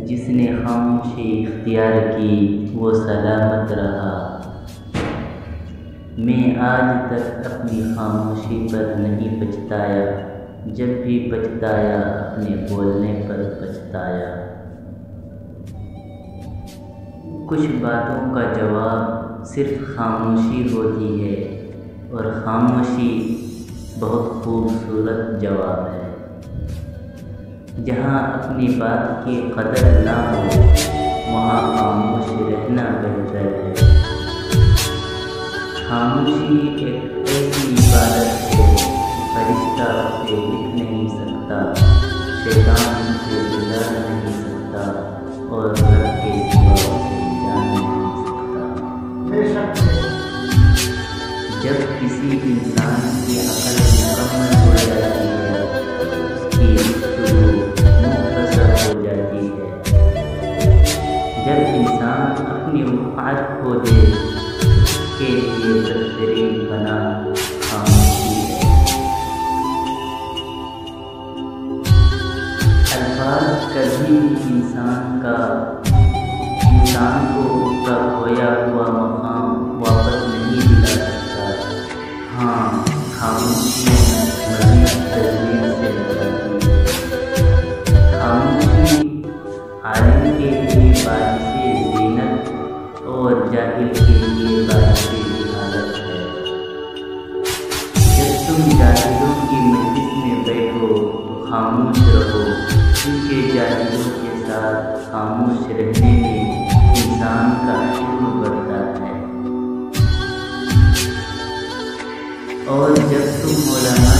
جس نے خاموشی اختیار کی وہ سلامت رہا۔ میں آج تک اپنی خاموشی پر نہیں پچھتایا، جب بھی پچھتایا اپنے بولنے پر پچھتایا۔ کچھ باتوں کا جواب صرف خاموشی ہوتی ہے، اور خاموشی بہت خوبصورت جواب ہے۔ جہاں اپنی بات کی قدر نہ ہو وہاں خاموش رہنا بہتر ہے۔ خاموشی ایک ایسی عبادت ہے کہ فرشتہ اسے لکھ نہیں سکتا، شیطان اسے گزار نہیں سکتا، اور رب کے سوا اسے جان نہیں سکتا۔ جب کسی انسان کی عقل مکمل ہو جاتی ہے، اس کی گفتگو مختصر ہو جاتی ہے۔ جب انسان اپنی وقار کھو دے، اس کے لیے بہترین بنا خاموشی ہے۔ الفاظ کبھی انسان کو اس کا کھویا ہوا مقام واپس نہیں دلا سکتا۔ ہاں، خاموشی مزید تجویز سے بتاتی ہے۔ خاموشی عالم کے لیے باعث زینت اور جاہل کے لیے باعث جہالت ہے۔ جب تم جاہلوں کی مجلس میں بیٹھو تو خاموش رہو، کیونکہ جاہلوں کے ساتھ خاموش رہنے میں انسان کا علم بڑھتا ہے۔ اور جب تم مولانا